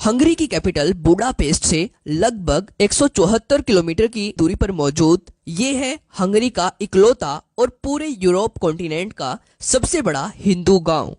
Hungary की capital Budapest से लगभग 174 किलोमीटर की दूरी पर मौजूद ये है हंगरी का इकलौता और पूरे यूरोप कॉन्टिनेंट का सबसे बड़ा हिंदू गांव,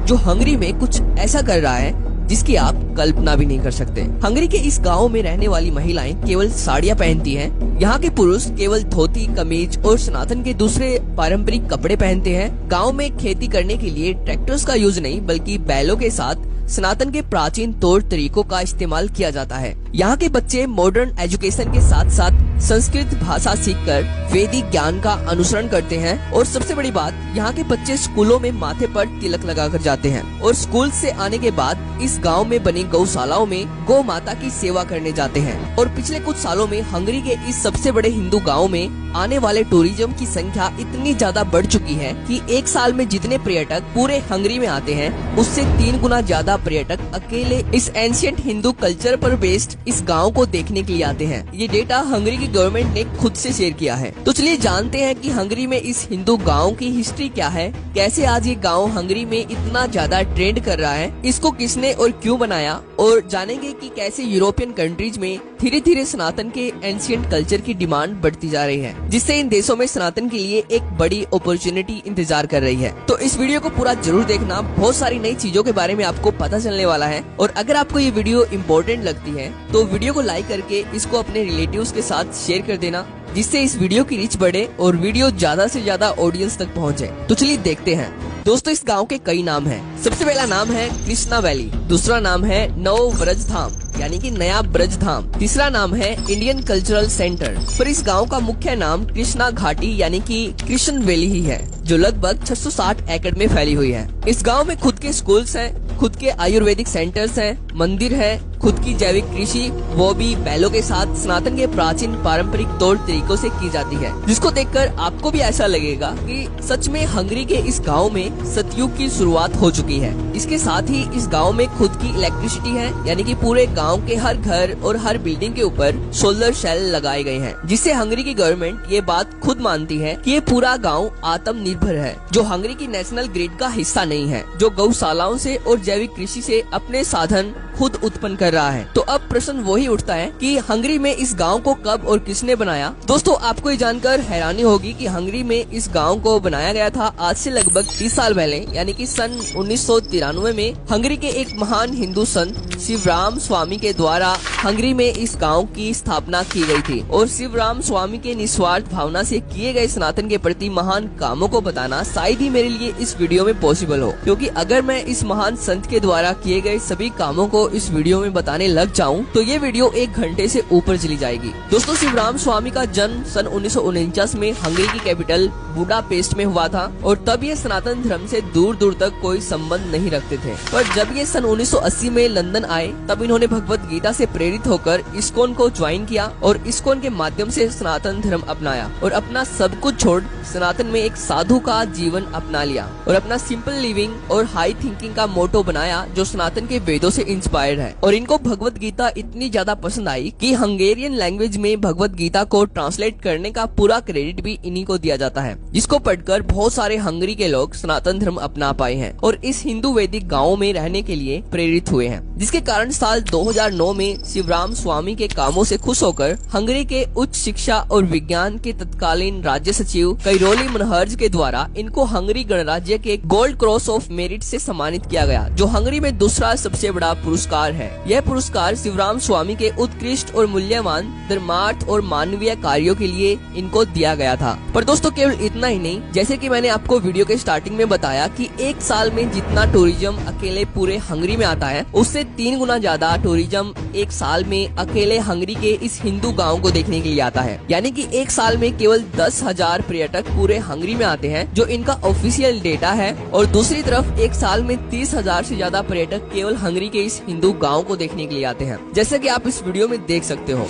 जो हंगरी में कुछ ऐसा कर रहा है जिसकी आप कल्पना भी नहीं कर सकते। हंगरी के इस गांव में रहने वाली महिलाएं केवल साड़ियां पहनती हैं। यहाँ के पुरुष केवल धोती, कमीज और सनातन के दूसरे पारंपरिक कपड़े पहनते हैं। गांव में खेती करने के लिए ट्रैक्टर्स का यूज नहीं बल्कि बैलों के साथ सनातन के प्राचीन तौर तरीकों का इस्तेमाल किया जाता है। यहाँ के बच्चे मॉडर्न एजुकेशन के साथ साथ संस्कृत भाषा सीखकर वैदिक ज्ञान का अनुसरण करते हैं और सबसे बड़ी बात, यहाँ के बच्चे स्कूलों में माथे पर तिलक लगाकर जाते हैं और स्कूल से आने के बाद इस गांव में बनी गौशालाओं में गौ माता की सेवा करने जाते हैं। और पिछले कुछ सालों में हंगरी के इस सबसे बड़े हिंदू गाँव में आने वाले टूरिज्म की संख्या इतनी ज्यादा बढ़ चुकी है कि एक साल में जितने पर्यटक पूरे हंगरी में आते हैं उससे 3 गुना ज्यादा पर्यटक अकेले इस एंशिएंट हिंदू कल्चर पर बेस्ड इस गांव को देखने के लिए आते हैं। ये डेटा हंगरी की गवर्नमेंट ने खुद से शेयर किया है। तो चलिए जानते हैं कि हंगरी में इस हिंदू गांव की हिस्ट्री क्या है, कैसे आज ये गांव हंगरी में इतना ज्यादा ट्रेंड कर रहा है, इसको किसने और क्यों बनाया, और जानेंगे कि कैसे यूरोपियन कंट्रीज में धीरे धीरे सनातन के एंशिएंट कल्चर की डिमांड बढ़ती जा रही है, जिससे इन देशों में सनातन के लिए एक बड़ी अपॉर्चुनिटी इंतजार कर रही है। तो इस वीडियो को पूरा जरूर देखना, बहुत सारी नई चीजों के बारे में आपको पता चलने वाला है। और अगर आपको ये वीडियो इम्पोर्टेंट लगती है तो वीडियो को लाइक करके इसको अपने रिलेटिव्स के साथ शेयर कर देना, जिससे इस वीडियो की रीच बढ़े और वीडियो ज्यादा से ज्यादा ऑडियंस तक पहुंचे। तो चलिए देखते हैं। दोस्तों, इस गांव के कई नाम हैं। सबसे पहला नाम है कृष्णा वैली, दूसरा नाम है नव ब्रज धाम यानी कि नया ब्रज धाम, तीसरा नाम है इंडियन कल्चरल सेंटर। पर इस गांव का मुख्य नाम कृष्णा घाटी यानी कि कृष्ण वैली ही है, जो लगभग 660 एकड़ में फैली हुई है। इस गांव में खुद के स्कूल्स हैं, खुद के आयुर्वेदिक सेंटर्स हैं, मंदिर है, खुद की जैविक कृषि, वो भी बैलों के साथ सनातन के प्राचीन पारंपरिक तौर तरीकों से की जाती है, जिसको देखकर आपको भी ऐसा लगेगा कि सच में हंगरी के इस गांव में सतयुग की शुरुआत हो चुकी है। इसके साथ ही इस गांव में खुद की इलेक्ट्रिसिटी है, यानी कि पूरे गांव के हर घर और हर बिल्डिंग के ऊपर सोलर सेल लगाए गए हैं, जिससे हंगरी की गवर्नमेंट ये बात खुद मानती है कि ये पूरा गाँव आत्मनिर्भर है, जो हंगरी की नेशनल ग्रिड का हिस्सा नहीं है, जो गौशालाओं से और जैविक कृषि से अपने साधन खुद उत्पन्न कर रहा है। तो अब प्रश्न वही उठता है कि हंगरी में इस गांव को कब और किसने बनाया। दोस्तों, आपको ये जानकर हैरानी होगी कि हंगरी में इस गांव को बनाया गया था आज से लगभग 30 साल पहले, यानी कि सन 1993 में हंगरी के एक महान हिंदू संत शिवराम स्वामी के द्वारा हंगरी में इस गांव की स्थापना की गई थी। और शिवराम स्वामी के निस्वार्थ भावना से किए गए सनातन के प्रति महान कामों को बताना शायद ही मेरे लिए इस वीडियो में पॉसिबल हो, क्योंकि अगर मैं इस महान संत के द्वारा किए गए सभी कामों को इस वीडियो में बताने लग जाऊं तो ये वीडियो 1 घंटे से ऊपर चली जाएगी। दोस्तों, शिवराम स्वामी का जन्म सन 1949 में हंगरी की कैपिटल बुडापेस्ट में हुआ था और तब ये सनातन धर्म से दूर दूर तक कोई संबंध नहीं रखते थे। पर जब ये सन 1980 में लंदन आए तब इन्होंने भगवत गीता से प्रेरित होकर इस्कॉन को ज्वाइन किया और इस्कॉन के माध्यम से सनातन धर्म अपनाया और अपना सब कुछ छोड़ सनातन में एक साधु का जीवन अपना लिया और अपना सिंपल लिविंग और हाई थिंकिंग का मोटो बनाया, जो सनातन के वेदों से इंस्पायर्ड है। और इनको भगवत गीता इतनी ज्यादा पसंद आई कि हंगेरियन लैंग्वेज में भगवत गीता को ट्रांसलेट करने का पूरा क्रेडिट भी इन्हीं को दिया जाता है, जिसको पढ़कर बहुत सारे हंगरी के लोग सनातन धर्म अपना पाए हैं और इस हिंदू वैदिक गाँव में रहने के लिए प्रेरित हुए हैं, जिसके कारण साल 2009 में शिवराम स्वामी के कामों से खुश होकर हंगरी के उच्च शिक्षा और विज्ञान के तत्कालीन राज्य सचिव कैरोली मनहर्ज के द्वारा इनको हंगरी गणराज्य के गोल्ड क्रॉस ऑफ मेरिट से सम्मानित किया गया, जो हंगरी में दूसरा सबसे बड़ा पुरस्कार है। यह पुरस्कार शिवराम स्वामी के उत्कृष्ट और मूल्यवान धर्मार्थ और मानवीय कार्यों के लिए इनको दिया गया था। पर दोस्तों, केवल इतना ही नहीं, जैसे कि मैंने आपको वीडियो के स्टार्टिंग में बताया कि एक साल में जितना टूरिज्म अकेले पूरे हंगरी में आता है उससे 3 गुना ज्यादा टूरिज्म एक साल में अकेले हंगरी के इस हिंदू गाँव को देखने के लिए आता है। यानी कि एक साल में केवल 10,000 पर्यटक पूरे हंगरी में आते हैं, जो इनका ऑफिशियल डेटा है। और दूसरी तरफ एक साल में 30,000 से ज्यादा पर्यटक केवल हंगरी के इस हिंदू गाँव को देखने के लिए आते हैं, जैसे कि आप इस वीडियो में देख सकते हो।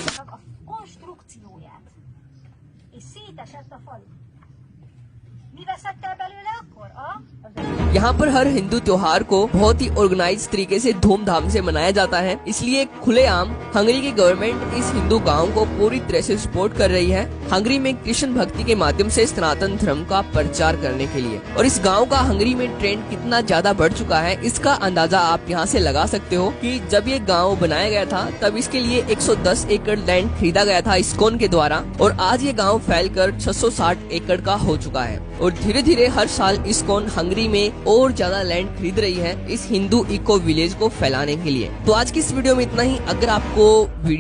Mi veszett el belőle akkor? यहाँ पर हर हिंदू त्योहार को बहुत ही ऑर्गेनाइज तरीके से धूमधाम से मनाया जाता है, इसलिए खुलेआम हंगरी की गवर्नमेंट इस हिंदू गांव को पूरी तरह से सपोर्ट कर रही है हंगरी में कृष्ण भक्ति के माध्यम से सनातन धर्म का प्रचार करने के लिए। और इस गांव का हंगरी में ट्रेंड कितना ज्यादा बढ़ चुका है, इसका अंदाजा आप यहाँ से लगा सकते हो कि जब ये गांव बनाया गया था तब इसके लिए 110 एकड़ लैंड खरीदा गया था इस्कॉन के द्वारा, और आज ये गांव फैलकर 660 एकड़ का हो चुका है। और धीरे धीरे हर साल इस्कॉन हंगरी में और ज्यादा लैंड खरीद रही है इस हिंदू इको विलेज को फैलाने के लिए। तो आज की इस वीडियो में इतना ही। अगर आपको